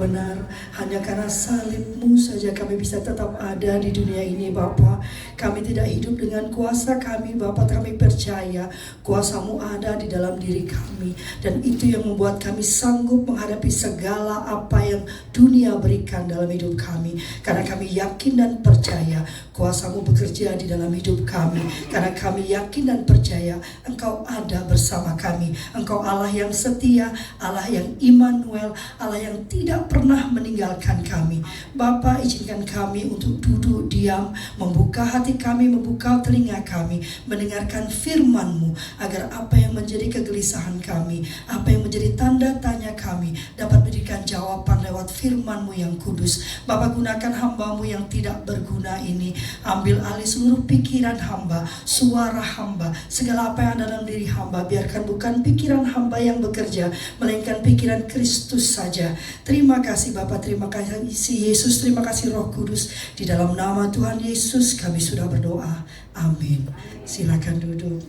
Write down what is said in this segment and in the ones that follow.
benar. Hanya karena salib-Mu saja kami bisa tetap ada di dunia ini Bapa. Kami tidak hidup dengan kuasa kami Bapa. Kami percaya kuasa-Mu ada di dalam diri kami. Dan itu yang membuat kami sanggup menghadapi segala apa yang dunia berikan dalam hidup kami. Karena kami yakin dan percaya kuasa-Mu bekerja di dalam hidup kami. Karena kami yakin dan percaya Engkau ada bersama kami. Engkau Allah yang setia, Allah yang Immanuel, Allah yang tidak pernah meninggalkan kami. Bapa, izinkan kami untuk duduk diam, membuka hati kami, membuka telinga kami, mendengarkan firman-Mu, agar apa yang menjadi kegelisahan kami, apa yang menjadi tanda tanya kami, dapat memberikan jawaban lewat firman-Mu yang kudus. Bapa, gunakan hamba-Mu yang tidak berguna ini, ambil alih seluruh pikiran hamba, suara hamba, segala apa yang ada dalam diri hamba. Biarkan bukan pikiran hamba yang bekerja, melainkan pikiran Kristus saja. Terima kasih Bapa, terima kasih Yesus, terima kasih Roh Kudus. Di dalam nama Tuhan Yesus kami sudah berdoa. Amin. Silakan duduk.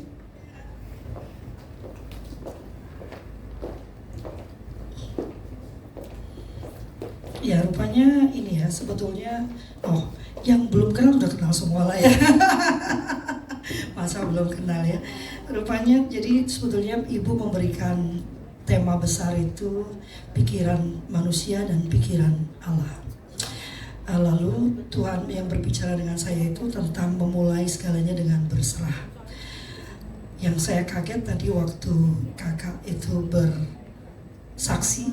Ya, rupanya ini ya, sebetulnya yang belum kenal udah kenal semua lah ya. Masa belum kenal ya. Rupanya jadi sebetulnya Ibu memberikan tema besar itu pikiran manusia dan pikiran Allah. Lalu Tuhan yang berbicara dengan saya itu tentang memulai segalanya dengan berserah. Yang saya kaget tadi waktu kakak itu bersaksi,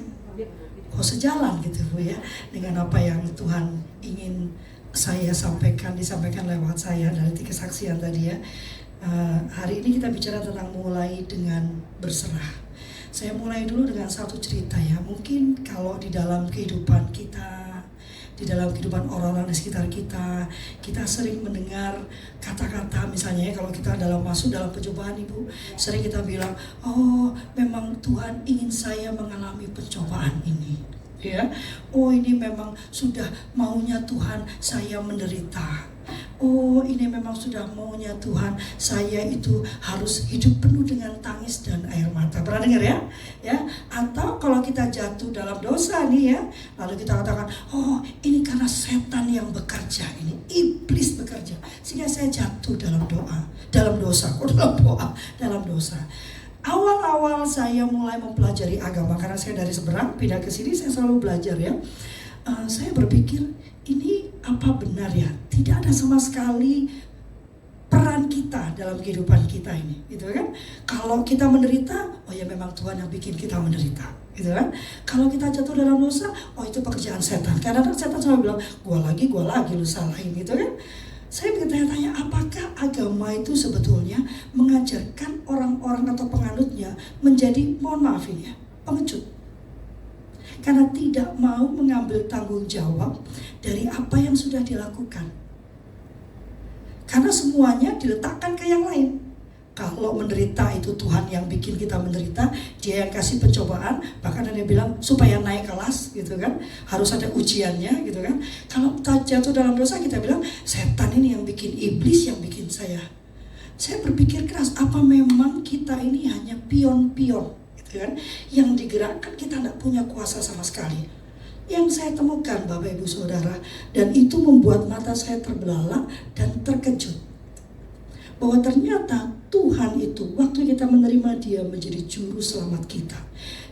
sejalan gitu Bu ya, dengan apa yang Tuhan ingin saya sampaikan, disampaikan lewat saya dari kesaksian tadi ya. Hari ini kita bicara tentang mulai dengan berserah. Saya mulai dulu dengan satu cerita ya. Mungkin kalau di dalam kehidupan kita, di dalam kehidupan orang-orang di sekitar kita, kita sering mendengar kata-kata misalnya ya, kalau kita masuk dalam pencobaan Ibu, sering kita bilang, oh memang Tuhan ingin saya mengalami pencobaan ini. Ya, oh ini memang sudah maunya Tuhan saya menderita. Oh ini memang sudah maunya Tuhan saya itu harus hidup penuh dengan tangis dan air mata. Pernah dengar ya? Ya. Atau kalau kita jatuh dalam dosa nih ya, lalu kita katakan, oh ini karena setan yang bekerja, ini iblis bekerja sehingga saya jatuh dalam dosa. Dalam dosa. Awal-awal saya mulai mempelajari agama, karena saya dari seberang pindah ke sini, saya selalu belajar ya. Saya berpikir ini apa benar ya? Tidak ada sama sekali peran kita dalam kehidupan kita ini, gitu kan? Kalau kita menderita, oh ya memang Tuhan yang bikin kita menderita, gitu kan? Kalau kita jatuh dalam dosa, oh itu pekerjaan setan. Kadang-kadang setan selalu bilang, gua lagi lu salahin, gitu kan? Saya bertanya-tanya, apakah agama itu sebetulnya mengajarkan orang-orang atau penganutnya menjadi, mohon maaf ini ya, pengecut? Karena tidak mau mengambil tanggung jawab dari apa yang sudah dilakukan. Karena semuanya diletakkan ke yang lain. Kalau menderita itu Tuhan yang bikin kita menderita, Dia yang kasih pencobaan, bahkan ada yang bilang supaya naik kelas gitu kan, harus ada ujiannya gitu kan. Kalau jatuh dalam dosa kita bilang setan ini yang bikin, iblis yang bikin saya. Saya berpikir keras, apa memang kita ini hanya pion-pion gitu kan, yang digerakkan, kita tidak punya kuasa sama sekali. Yang saya temukan Bapak Ibu Saudara, dan itu membuat mata saya terbelalak dan terkejut, bahwa ternyata Tuhan itu waktu kita menerima Dia menjadi juru selamat kita,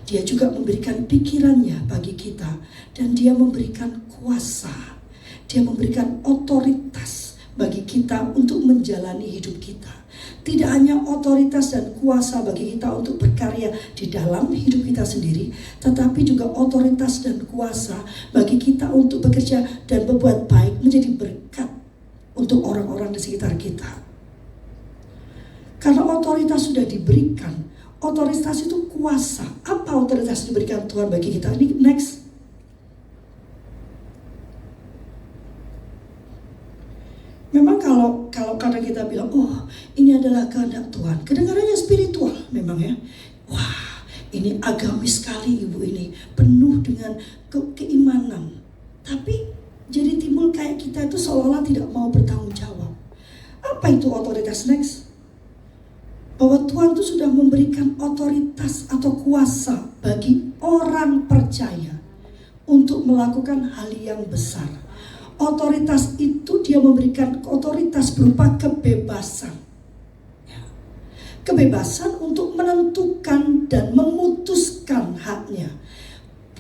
Dia juga memberikan pikirannya bagi kita, dan Dia memberikan kuasa, Dia memberikan otoritas bagi kita untuk menjalani hidup kita. Tidak hanya otoritas dan kuasa bagi kita untuk berkarya di dalam hidup kita sendiri, tetapi juga otoritas dan kuasa bagi kita untuk bekerja dan berbuat baik, menjadi berkat untuk orang-orang di sekitar kita. Karena otoritas sudah diberikan. Otoritas itu kuasa. Apa otoritas diberikan Tuhan bagi kita? Ini next. Memang kalau kadang kita bilang, oh ini adalah kehendak Tuhan, kedengarannya spiritual memang ya. Wah ini agamis sekali Ibu ini, penuh dengan keimanan. Tapi jadi timbul kayak kita itu seolah-olah tidak mau bertanggung jawab. Apa itu otoritas? Next. Bahwa Tuhan itu sudah memberikan otoritas atau kuasa bagi orang percaya untuk melakukan hal yang besar. Otoritas itu dia memberikan otoritas berupa kebebasan. Kebebasan untuk menentukan dan memutuskan haknya.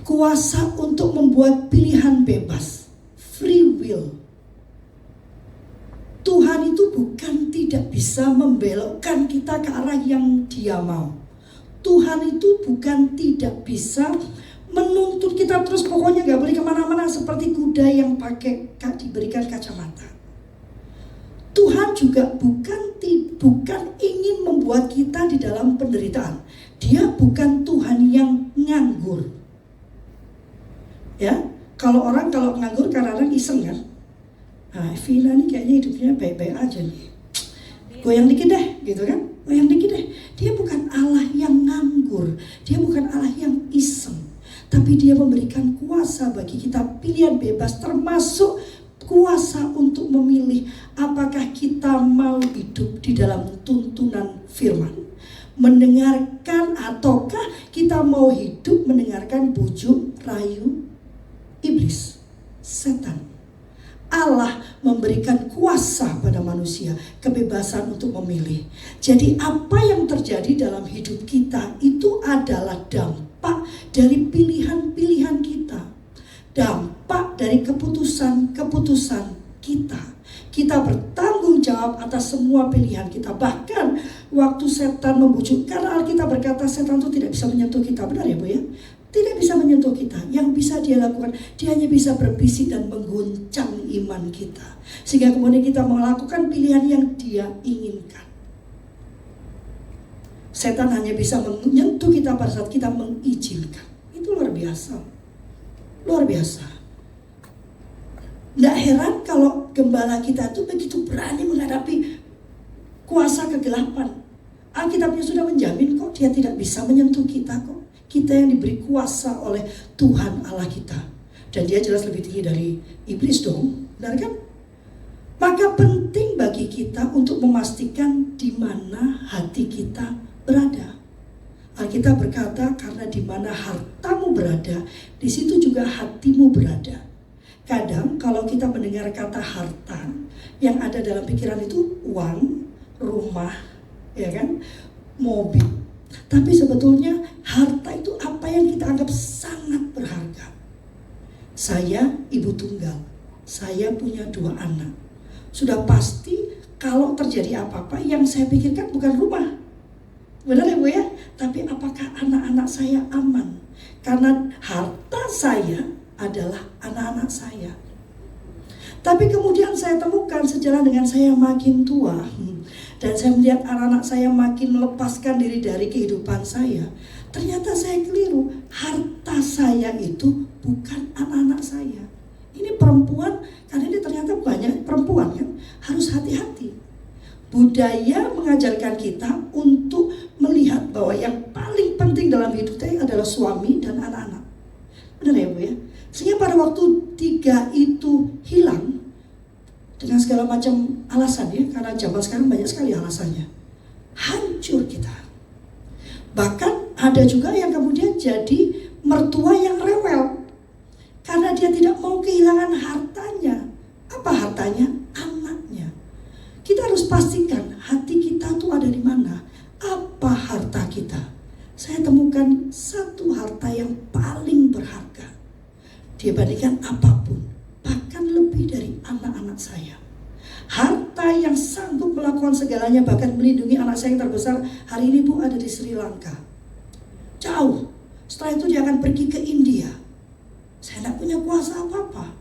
Kuasa untuk membuat pilihan bebas. Free will. Tuhan itu bukan tidak bisa membelokkan kita ke arah yang Dia mau. Tuhan itu bukan tidak bisa menuntut kita terus pokoknya gak boleh kemana-mana seperti kuda yang diberikan kacamata. Tuhan juga bukan ingin membuat kita di dalam penderitaan. Dia bukan Tuhan yang nganggur. Ya, kalau nganggur kadang-kadang iseng kan. Nah, Vina nih kayaknya hidupnya baik-baik aja nih. Goyang dikit deh, gitu kan? Goyang dikit deh. Dia bukan Allah yang nganggur. Dia bukan Allah yang iseng. Tapi Dia memberikan kuasa bagi kita, pilihan bebas, termasuk kuasa untuk memilih apakah kita mau hidup di dalam tuntunan firman, mendengarkan, ataukah kita mau hidup mendengarkan bujuk rayu iblis, setan. Allah memberikan kuasa pada manusia, kebebasan untuk memilih. Jadi apa yang terjadi dalam hidup kita itu adalah dampak dari pilihan-pilihan kita, dampak dari keputusan-keputusan kita. Kita bertanggung jawab atas semua pilihan kita. Bahkan waktu setan membujuk, karena Alkitab berkata setan itu tidak bisa menyentuh kita. Benar ya Bu ya? Tidak bisa menyentuh kita. Yang bisa dia lakukan, dia hanya bisa berbisik dan mengguncang iman kita, sehingga kemudian kita melakukan pilihan yang dia inginkan. Setan hanya bisa menyentuh kita pada saat kita mengizinkan. Itu luar biasa. Luar biasa. Tidak heran kalau gembala kita itu begitu berani menghadapi kuasa kegelapan. Alkitabnya sudah menjamin kok dia tidak bisa menyentuh kita kok. Kita yang diberi kuasa oleh Tuhan Allah kita. Dan dia jelas lebih tinggi dari iblis dong. Benar kan? Maka penting bagi kita untuk memastikan di mana hati kita berada. Alkitab berkata karena di mana hartamu berada, di situ juga hatimu berada. Kadang kalau kita mendengar kata harta, yang ada dalam pikiran itu uang, rumah, ya kan, mobil. Tapi sebetulnya harta itu apa yang kita anggap sangat berharga. Saya ibu tunggal, saya punya 2 anak. Sudah pasti kalau terjadi apa-apa yang saya pikirkan bukan rumah. Benar ya Bu ya? Tapi apakah anak-anak saya aman? Karena harta saya adalah anak-anak saya. Tapi kemudian saya temukan sejalan dengan saya makin tua, dan saya melihat anak-anak saya makin melepaskan diri dari kehidupan saya. Ternyata saya keliru. Harta saya itu bukan anak-anak saya. Ini perempuan, karena ini ternyata banyak perempuan kan, harus hati-hati. Budaya mengajarkan kita untuk melihat bahwa yang paling penting dalam hidup kita adalah suami dan anak-anak. Benar ya Bu ya? Sehingga pada waktu 3 itu hilang, dengan segala macam alasan ya, karena zaman sekarang banyak sekali alasannya, hancur kita. Bahkan ada juga yang kemudian jadi mertua yang rewel, karena dia tidak mau kehilangan hartanya. Apa hartanya? Anaknya. Kita harus pastikan hati kita tuh ada di mana. Apa harta kita? Saya temukan satu harta yang paling berharga dibandingkan apapun, bahkan lebih dari anak-anak saya. Harta yang sanggup melakukan segalanya, bahkan melindungi anak saya yang terbesar hari ini Bu ada di Sri Lanka. Jauh. Setelah itu dia akan pergi ke India. Saya tidak punya kuasa apa-apa,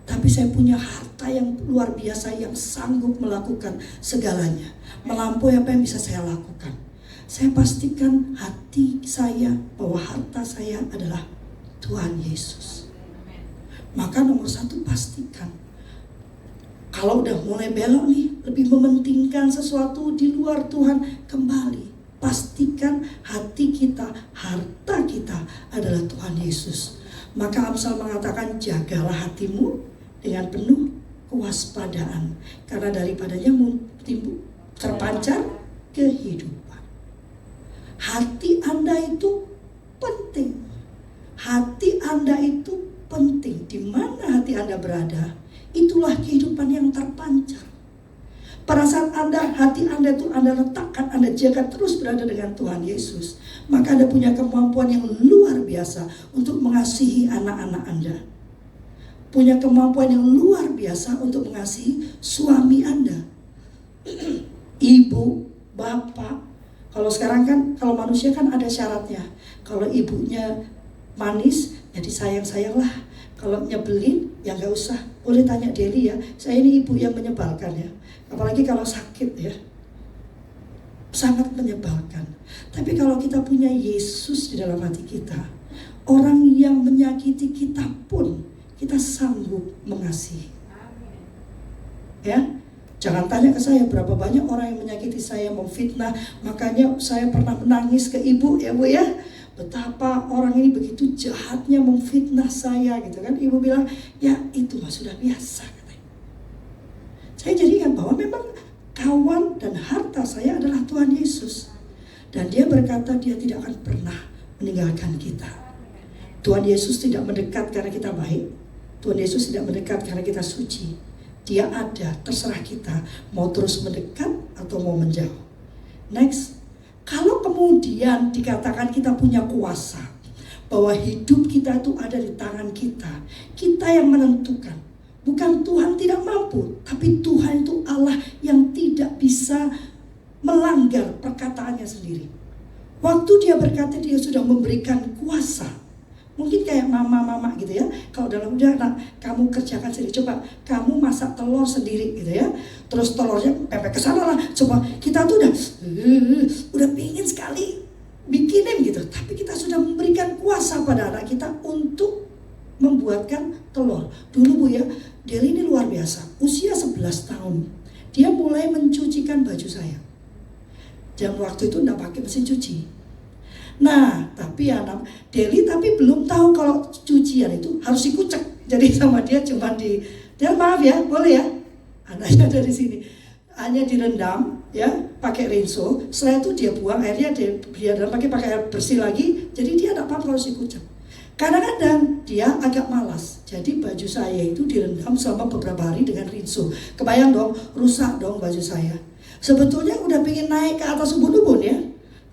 tapi saya punya harta yang luar biasa yang sanggup melakukan segalanya, melampaui apa yang bisa saya lakukan. Saya pastikan hati saya bahwa harta saya adalah Tuhan Yesus. Maka nomor 1 pastikan. Kalau udah mulai belok nih, lebih mementingkan sesuatu di luar Tuhan, kembali. Pastikan hati kita, harta kita adalah Tuhan Yesus. Maka Amsal mengatakan jagalah hatimu dengan penuh kewaspadaan. Karena daripadanya timbul terpancar kehidupan. Hati Anda itu penting. hati Anda itu penting. Di mana hati Anda berada, itulah kehidupan yang terpancar. Pada saat hati Anda itu Anda letakkan, Anda jaga terus berada dengan Tuhan Yesus, maka Anda punya kemampuan yang luar biasa untuk mengasihi anak-anak Anda. Punya kemampuan yang luar biasa untuk mengasihi suami Anda, ibu, bapak. Kalau sekarang kan, kalau manusia kan ada syaratnya. Kalau ibunya manis, ya disayang-sayanglah. Kalau nyebelin, ya gak usah. Boleh tanya Deli ya, saya ini ibu yang menyebalkan ya. Apalagi kalau sakit ya, sangat menyebalkan. Tapi kalau kita punya Yesus di dalam hati kita, orang yang menyakiti kita pun kita sanggup mengasihi. Ya, jangan tanya ke saya berapa banyak orang yang menyakiti saya, memfitnah. Makanya saya pernah menangis ke ibu ya Bu ya, betapa orang ini begitu jahatnya memfitnah saya gitu kan. Ibu bilang, ya itu mah sudah biasa katanya. Saya jadi ingat bahwa memang kawan dan harta saya adalah Tuhan Yesus. Dan dia berkata dia tidak akan pernah meninggalkan kita. Tuhan Yesus tidak mendekat karena kita baik. Tuhan Yesus tidak mendekat karena kita suci. Dia ada, terserah kita mau terus mendekat atau mau menjauh. Next, kalau kemudian dikatakan kita punya kuasa, bahwa hidup kita itu ada di tangan kita, kita yang menentukan. Bukan Tuhan tidak mampu, tapi Tuhan itu Allah yang tidak bisa melanggar perkataannya sendiri. Waktu dia berkata dia sudah memberikan kuasa. Mungkin kayak mama-mama gitu ya. Kalau dalam udah anak kamu kerjakan sendiri, coba kamu masak telur sendiri gitu ya. Terus telurnya pepek ke sana lah. Coba kita tuh udah pingin sekali bikinin gitu. Tapi kita sudah memberikan kuasa pada anak kita untuk membuatkan telur. Dulu Bu ya, Deli ini luar biasa. Usia 11 tahun dia mulai mencucikan baju saya. Dan waktu itu enggak pakai mesin cuci. Nah, tapi anak Deli tapi belum tahu kalau cucian itu harus dikucek. Jadi sama dia cuma dia maaf ya, boleh ya. Anaknya dari sini. Hanya direndam ya, pakai rinso. Setelah itu dia buang airnya, dia pakai air bersih lagi. Jadi dia enggak apa-apa harus dikucek. Kadang-kadang dia agak malas. Jadi baju saya itu direndam selama beberapa hari dengan rinso. Kebayang dong, rusak dong baju saya. Sebetulnya udah pengen naik ke atas ubun-ubun ya.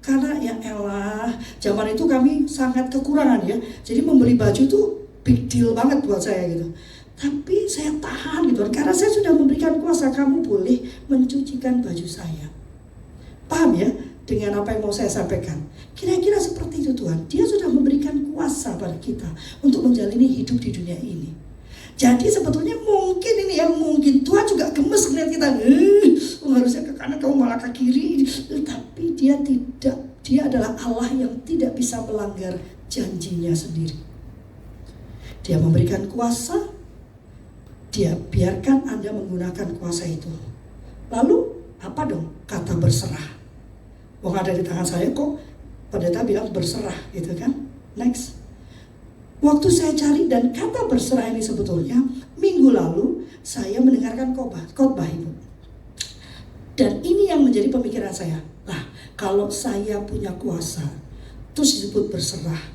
Karena ya elah, zaman itu kami sangat kekurangan ya. Jadi membeli baju tuh big deal banget buat saya gitu. Tapi saya tahan gitu, karena saya sudah memberikan kuasa, kamu boleh mencucikan baju saya. Paham ya dengan apa yang mau saya sampaikan? Kira-kira seperti itu Tuhan. Dia sudah memberikan kuasa pada kita untuk menjalani hidup di dunia ini. Jadi sebetulnya mungkin ini yang mungkin Tuhan juga gemes melihat kita, harusnya ke kanan kamu malah ke kiri. Tapi dia tidak, dia adalah Allah yang tidak bisa melanggar janjinya sendiri. Dia memberikan kuasa, dia biarkan Anda menggunakan kuasa itu. Lalu apa dong kata berserah? Wong ada di tangan saya kok pendeta bilang berserah gitu kan. Next. Waktu saya cari dan kata berserah ini sebetulnya minggu lalu saya mendengarkan khotbah Ibu. Dan ini yang menjadi pemikiran saya. Nah, kalau saya punya kuasa terus disebut berserah,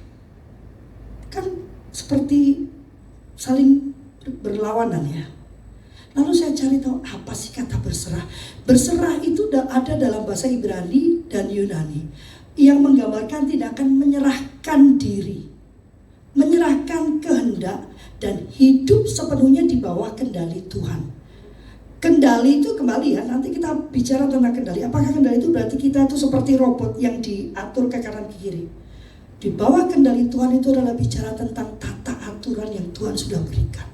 kan seperti saling berlawanan ya. Lalu saya cari tahu apa sih kata berserah. Berserah itu ada dalam bahasa Ibrani dan Yunani yang menggambarkan tindakan menyerahkan diri, menyerahkan kehendak dan hidup sepenuhnya di bawah kendali Tuhan. Kendali itu kembali ya, nanti kita bicara tentang kendali. Apakah kendali itu berarti kita itu seperti robot yang diatur ke kanan ke kiri? Di bawah kendali Tuhan itu adalah bicara tentang tata aturan yang Tuhan sudah berikan.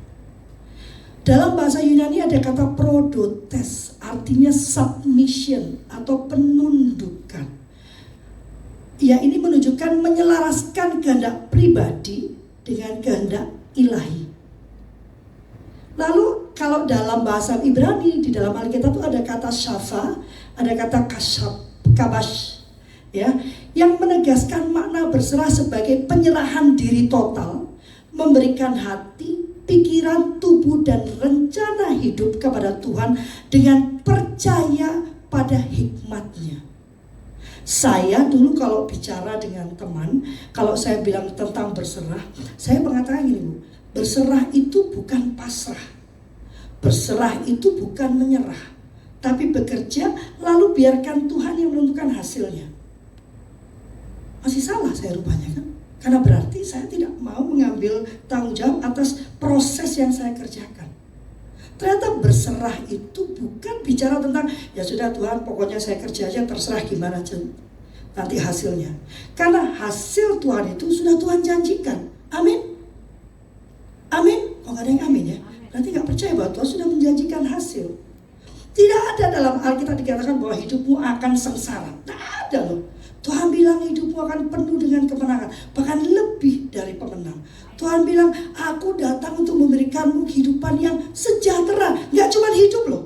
Dalam bahasa Yunani ada kata prodotes, artinya submission atau penundukan. Ya, ini menunjukkan menyelaraskan kehendak pribadi dengan kehendak ilahi. Lalu kalau dalam bahasa Ibrani di dalam Alkitab itu ada kata syafa, ada kata kabash, ya, yang menegaskan makna berserah sebagai penyerahan diri total, memberikan hati, pikiran, tubuh dan rencana hidup kepada Tuhan dengan percaya pada hikmat-Nya. Saya dulu kalau bicara dengan teman, kalau saya bilang tentang berserah, saya mengatakan gini Bu, berserah itu bukan pasrah, berserah itu bukan menyerah, tapi bekerja lalu biarkan Tuhan yang menentukan hasilnya. Masih salah saya rupanya kan? Karena berarti saya tidak mau mengambil tanggung jawab atas proses yang saya kerjakan. Ternyata berserah itu bukan bicara tentang ya sudah Tuhan pokoknya saya kerja aja terserah gimana nanti hasilnya. Karena hasil Tuhan itu sudah Tuhan janjikan. Amin. Amin. Kok gak ada yang amin ya? Berarti gak percaya bahwa Tuhan sudah menjanjikan hasil. Tidak ada dalam Alkitab dikatakan bahwa hidupmu akan sengsara. Tidak ada loh. Tuhan bilang hidupmu akan penuh dengan kemenangan, bahkan lebih dari pemenang. Tuhan bilang, aku datang untuk memberikanmu kehidupan yang sejahtera. Gak cuma hidup loh.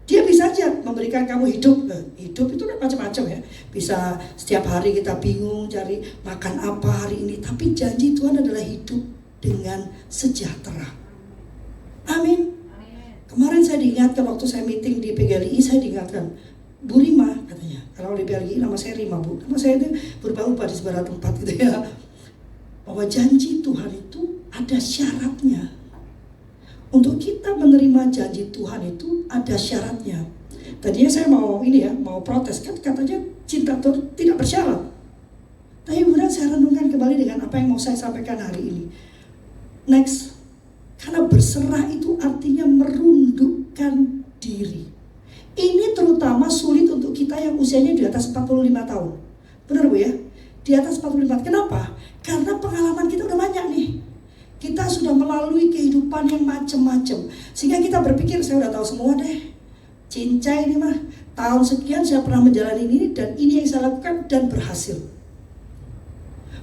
Dia bisa aja memberikan kamu hidup. Hidup itu kan macam-macam ya. Bisa setiap hari kita bingung cari makan apa hari ini. Tapi janji Tuhan adalah hidup dengan sejahtera. Amin. Kemarin saya diingatkan waktu saya meeting di PGLI, saya diingatkan, Bu Rima katanya, kalau di PGLI nama saya Rima Bu, nama saya itu berubah-ubah di sebarang tempat gitu ya. Bahwa janji Tuhan itu ada syaratnya. Untuk kita menerima janji Tuhan itu ada syaratnya. Tadinya saya mau protes kan katanya cinta Tuhan tidak bersyarat. Tapi kemudian saya renungkan kembali dengan apa yang mau saya sampaikan hari ini. Next, karena berserah itu artinya merundukkan diri. Ini terutama sulit untuk kita yang usianya di atas 45 tahun. Benar Bu ya? Di atas 45. Kenapa? Karena pengalaman kita udah banyak nih. Kita sudah melalui kehidupan yang macam-macam. Sehingga kita berpikir saya udah tahu semua deh. Cincai ini mah. Tahun sekian saya pernah menjalani ini dan ini yang saya lakukan dan berhasil.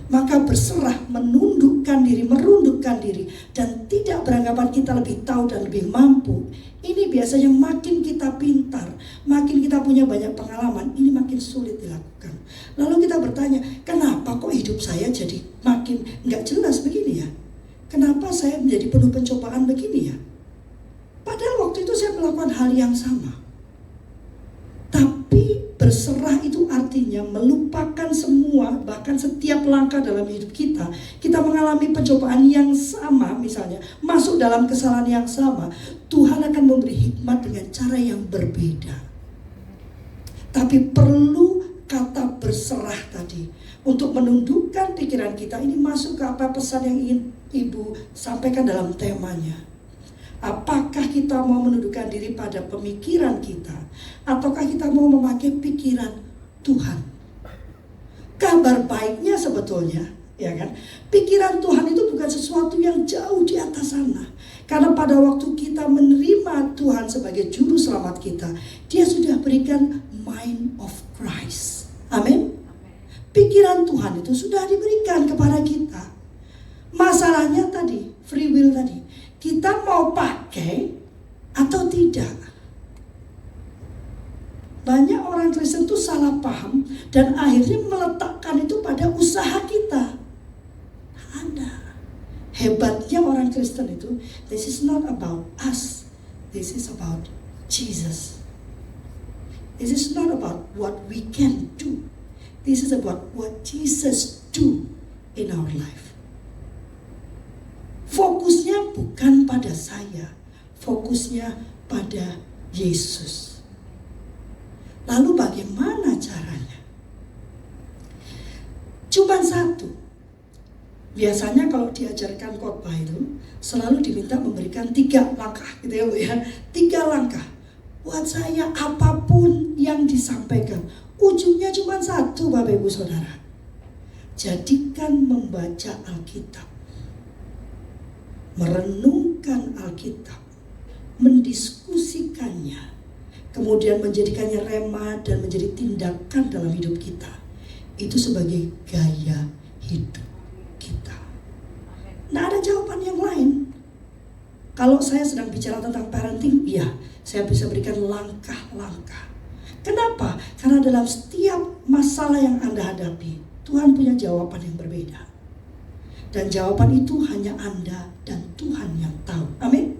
Maka berserah, menundukkan diri, merundukkan diri dan tidak beranggapan kita lebih tahu dan lebih mampu. Ini biasanya makin kita pintar, makin kita punya banyak pengalaman, ini makin sulit dilakukan. Lalu kita bertanya, kenapa kok hidup saya jadi makin nggak jelas begini ya? Kenapa saya menjadi penuh pencobaan begini ya? Padahal waktu itu saya melakukan hal yang sama. Tapi berserah itu artinya melupakan semua, bahkan setiap langkah dalam hidup kita. Kita mengalami pencobaan yang sama, misalnya masuk dalam kesalahan yang sama, Tuhan akan memberi hikmat dengan cara yang berbeda. Tapi perlu kata berserah tadi untuk menundukkan pikiran kita. Ini masuk ke apa pesan yang ingin Ibu sampaikan dalam temanya. Apakah kita mau menundukkan diri pada pemikiran kita, ataukah kita mau memakai pikiran Tuhan? Kabar baiknya sebetulnya, ya kan? Pikiran Tuhan itu bukan sesuatu yang jauh di atas sana. Karena pada waktu kita menerima Tuhan sebagai juru selamat kita, Dia sudah berikan mind of Christ. Amin. Pikiran Tuhan itu sudah diberikan kepada kita. Masalahnya tadi, free will tadi. Kita mau pakai atau tidak? Banyak orang Kristen itu salah paham dan akhirnya meletakkan itu pada usaha kita. Ada. Hebatnya orang Kristen itu, this is not about us. This is about Jesus. This is not about what we can do. This is about what Jesus do in our life. Fokusnya bukan pada saya, fokusnya pada Yesus. Lalu bagaimana caranya? Cuman satu. Biasanya kalau diajarkan khotbah itu selalu diminta memberikan 3 langkah gitu ya Bu ya. 3 langkah. Buat saya apapun yang disampaikan, ujungnya cuma satu Bapak Ibu Saudara. Jadikan membaca Alkitab, merenungkan Alkitab, mendiskusikannya, kemudian menjadikannya rema dan menjadi tindakan dalam hidup kita. Itu sebagai gaya hidup kita. Nah, ada jawaban yang lain. Kalau saya sedang bicara tentang parenting, iya, saya bisa berikan langkah-langkah. Kenapa? Karena dalam setiap masalah yang Anda hadapi, Tuhan punya jawaban yang berbeda. Dan jawaban itu hanya Anda dan Tuhan yang tahu. Amin.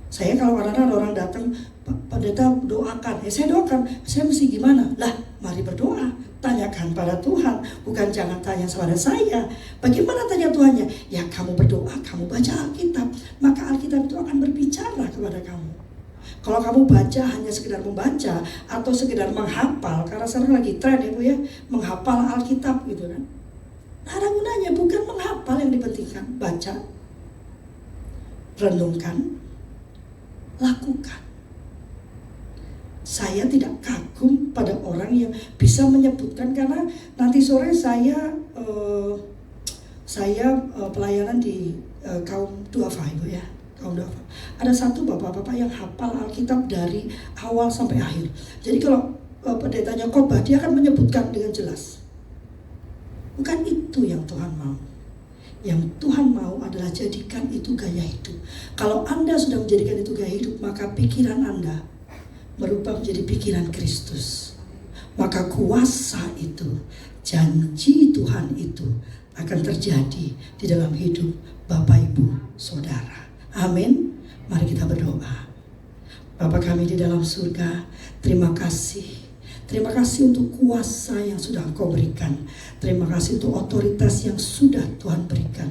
Saya kalau kadang-kadang ada orang datang, Pak Pendeta doakan, ya saya doakan, saya mesti gimana? Lah, mari berdoa, tanyakan pada Tuhan, bukan jangan tanya kepada saya. Bagaimana tanya Tuhannya? Ya kamu berdoa, kamu baca Alkitab, maka Alkitab itu akan berbicara kepada kamu. Kalau kamu baca hanya sekedar membaca atau sekedar menghafal, karena sekarang lagi tren ya Bu ya, menghafal Alkitab gitu kan. Nah, ada gunanya, bukan menghafal yang dipentingkan, baca, renungkan, lakukan. Saya tidak kagum pada orang yang bisa menyebutkan, karena nanti sore saya pelayanan di kaum duafa Ibu ya, kaum duafa. Ada satu bapak-bapak yang hafal Alkitab dari awal sampai akhir. Jadi kalau pendetanya khotbah, dia akan menyebutkan dengan jelas. Bukan itu yang Tuhan mau. Yang Tuhan mau adalah jadikan itu gaya hidup. Kalau Anda sudah menjadikan itu gaya hidup, maka pikiran Anda berubah menjadi pikiran Kristus. Maka kuasa itu, janji Tuhan itu akan terjadi di dalam hidup Bapak, Ibu, Saudara. Amin. Mari kita berdoa. Bapa kami di dalam surga, terima kasih. Terima kasih untuk kuasa yang sudah Engkau berikan. Terima kasih untuk otoritas yang sudah Tuhan berikan.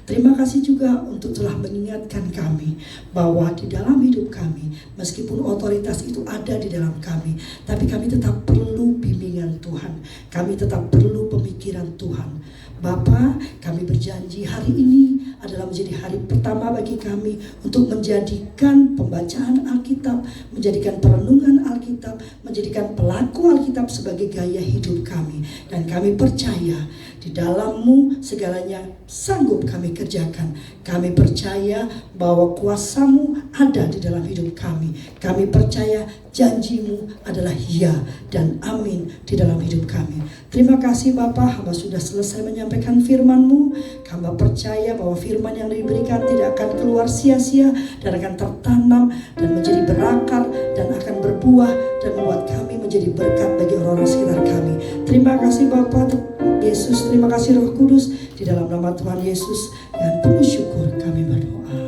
Terima kasih juga untuk telah mengingatkan kami bahwa di dalam hidup kami, meskipun otoritas itu ada di dalam kami, tapi kami tetap perlu bimbingan Tuhan. Kami tetap perlu pemikiran Tuhan. Bapa, kami berjanji hari ini adalah menjadi hari pertama bagi kami untuk menjadikan pembacaan Alkitab, menjadikan perenungan Alkitab, menjadikan pelaku Alkitab sebagai gaya hidup kami. Dan kami percaya di dalam-Mu segalanya sanggup kami kerjakan. Kami percaya bahwa kuasa-Mu ada di dalam hidup kami. Kami percaya janji-Mu adalah ya dan amin di dalam hidup kami. Terima kasih Bapak, hamba sudah selesai menyampaikan firman-Mu. Hamba percaya bahwa firman yang diberikan tidak akan keluar sia-sia dan akan tertanam dan menjadi berakar dan akan berbuah dan membuat kami menjadi berkat bagi orang-orang sekitar kami. Terima kasih Bapak Yesus, terima kasih Roh Kudus, di dalam nama Tuhan Yesus dan penuh syukur kami berdoa.